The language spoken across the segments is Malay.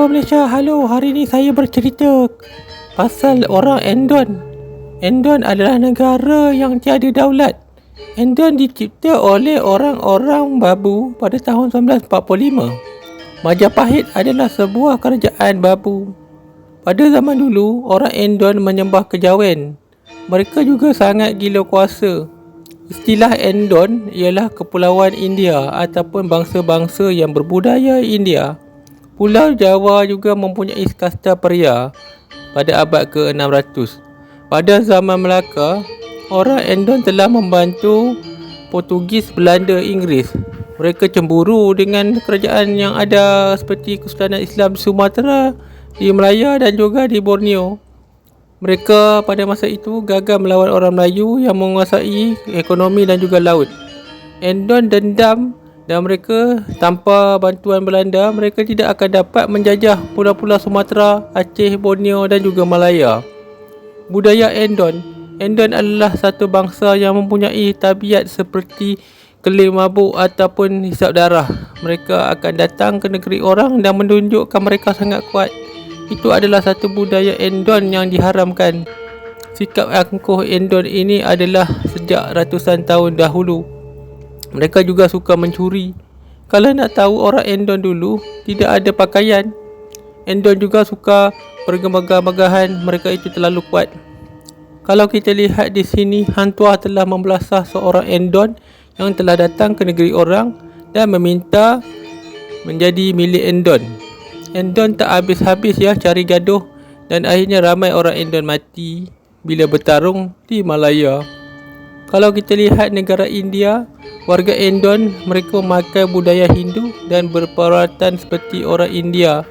Halo Malaysia, halo. Hari ni saya bercerita pasal orang Endon. Endon adalah negara yang tiada daulat. Endon dicipta oleh orang-orang Babu pada tahun 1945. Majapahit adalah sebuah kerajaan Babu. Pada zaman dulu, orang Endon menyembah kejawen. Mereka juga sangat gila kuasa. Istilah Endon ialah Kepulauan India ataupun bangsa-bangsa yang berbudaya India. Pulau Jawa juga mempunyai kasta pria pada abad ke-600. Pada zaman Melaka, orang Endon telah membantu Portugis, Belanda, Inggeris. Mereka cemburu dengan kerajaan yang ada seperti Kesultanan Islam di Sumatera, di Melaya dan juga di Borneo. Mereka pada masa itu gagal melawan orang Melayu yang menguasai ekonomi dan juga laut. Endon dendam dan mereka tanpa bantuan Belanda, mereka tidak akan dapat menjajah pulau-pulau Sumatera, Aceh, Borneo dan juga Malaya. Budaya Endon adalah satu bangsa yang mempunyai tabiat seperti keling mabuk ataupun hisap darah. Mereka akan datang ke negeri orang dan menunjukkan mereka sangat kuat. Itu adalah satu budaya Endon yang diharamkan. Sikap angkuh Endon ini adalah sejak ratusan tahun dahulu. Mereka juga suka mencuri. Kalau nak tahu orang Endon dulu tidak ada pakaian. Endon juga suka bergemagah-megahan. Mereka itu terlalu kuat. Kalau kita lihat di sini, Hantua telah membelasah seorang Endon yang telah datang ke negeri orang dan meminta menjadi milik Endon. Endon tak habis-habis cari gaduh dan akhirnya ramai orang Endon mati bila bertarung di Malaya. Kalau kita lihat negara India, warga Endon mereka memakai budaya Hindu dan berperwatan seperti orang India.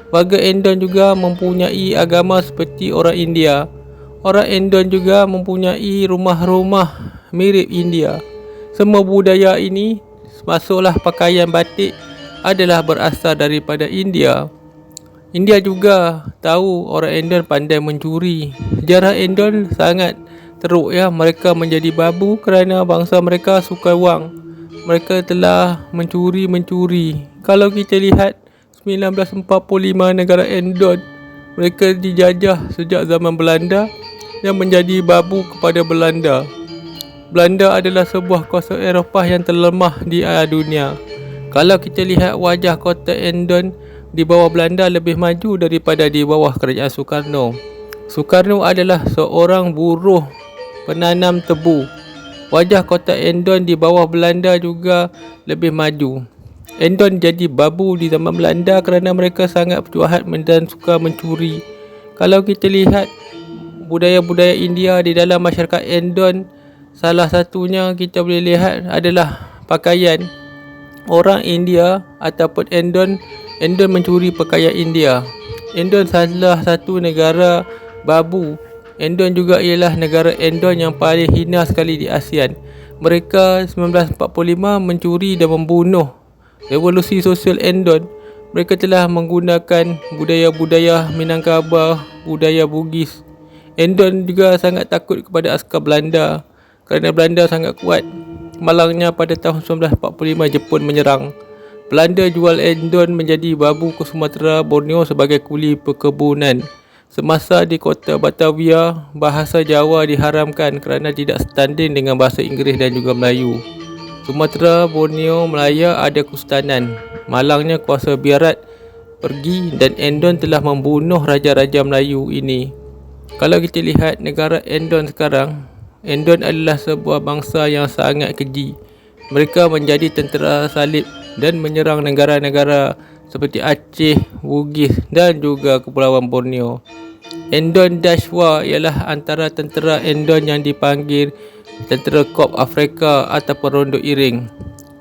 Warga Endon juga mempunyai agama seperti orang India. Orang Endon juga mempunyai rumah-rumah mirip India. Semua budaya ini, masuklah pakaian batik, adalah berasal daripada India. India juga tahu orang Endon pandai mencuri. Sejarah Endon sangat teruk mereka menjadi babu kerana bangsa mereka suka wang. Mereka telah mencuri. Kalau kita lihat 1945 negara Endon, mereka dijajah sejak zaman Belanda dan menjadi babu kepada Belanda. Belanda adalah sebuah kuasa Eropah yang terlemah di dunia. Kalau kita lihat wajah kota Endon di bawah Belanda lebih maju daripada di bawah kerajaan Soekarno. Soekarno adalah seorang buruh penanam tebu. Wajah kota Endon di bawah Belanda juga lebih maju. Endon jadi babu di zaman Belanda kerana mereka sangat jahat dan suka mencuri. Kalau kita lihat budaya-budaya India di dalam masyarakat Endon, salah satunya kita boleh lihat adalah pakaian. Orang India ataupun Endon mencuri pakaian India. Endon salah satu negara babu. Endon juga ialah negara Endon yang paling hina sekali di ASEAN. Mereka 1945 mencuri dan membunuh. Revolusi sosial Endon, mereka telah menggunakan budaya-budaya Minangkabau, budaya Bugis. Endon juga sangat takut kepada askar Belanda kerana Belanda sangat kuat. Malangnya pada tahun 1945 Jepun menyerang. Belanda jual Endon menjadi babu ke Sumatera, Borneo sebagai kuli perkebunan. Semasa di kota Batavia, bahasa Jawa diharamkan kerana tidak setanding dengan bahasa Inggeris dan juga Melayu. Sumatera, Borneo, Melaya ada kesultanan. Malangnya kuasa biarat pergi dan Endon telah membunuh raja-raja Melayu ini. Kalau kita lihat negara Endon sekarang, Endon adalah sebuah bangsa yang sangat keji. Mereka menjadi tentera salib dan menyerang negara-negara seperti Aceh, Bugis dan juga Kepulauan Borneo. Endon Dashwa ialah antara tentera Endon yang dipanggil tentera Kop Afrika ataupun Rondo Iring.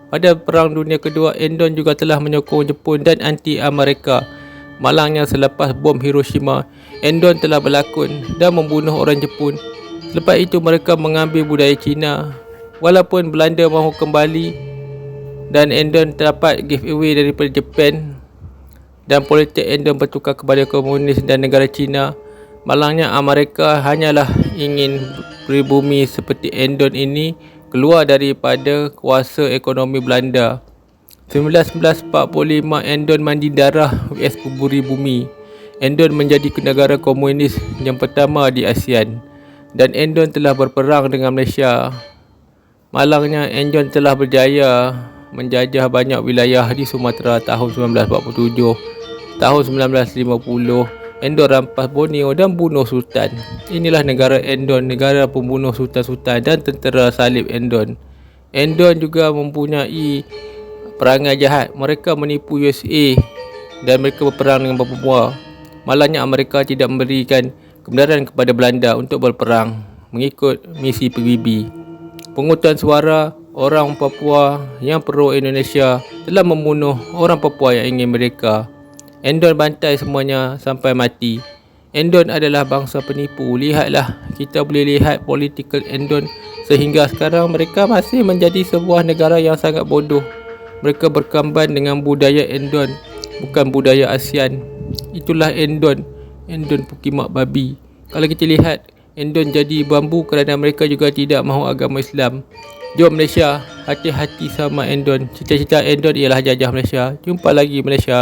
Pada Perang Dunia Kedua, Endon juga telah menyokong Jepun dan anti-Amerika. Malangnya selepas bom Hiroshima, Endon telah berlakon dan membunuh orang Jepun. Selepas itu mereka mengambil budaya Cina. Walaupun Belanda mahu kembali dan Endon dapat giveaway daripada Jepun dan politik Endon bertukar kepada komunis dan negara Cina, malangnya Amerika hanyalah ingin pribumi seperti Endon ini keluar daripada kuasa ekonomi Belanda. 1945 Endon mandi darah US kuburi bumi. Endon menjadi negara komunis yang pertama di ASEAN dan Endon telah berperang dengan Malaysia. Malangnya Endon telah berjaya menjajah banyak wilayah di Sumatera tahun 1947. Tahun 1950 Endon rampas Borneo dan bunuh Sultan. Inilah negara Endon, negara pembunuh sultan-sultan dan tentera salib Endon. Endon juga mempunyai perangai jahat. Mereka menipu USA dan mereka berperang dengan Papua. Malangnya Amerika tidak memberikan kebenaran kepada Belanda untuk berperang mengikut misi PBB. Penghutang suara orang Papua yang pro Indonesia telah membunuh orang Papua yang ingin merdeka. Endon bantai semuanya sampai mati. Endon adalah bangsa penipu. Lihatlah, kita boleh lihat political Endon sehingga sekarang mereka masih menjadi sebuah negara yang sangat bodoh. Mereka berkamban dengan budaya Endon, bukan budaya ASEAN. Itulah Endon, Endon pukimak babi. Kalau kita lihat, Endon jadi bambu kerana mereka juga tidak mahu agama Islam. Jom Malaysia, hati-hati sama Endon. Cita-cita Endon ialah jajah Malaysia. Jumpa lagi Malaysia.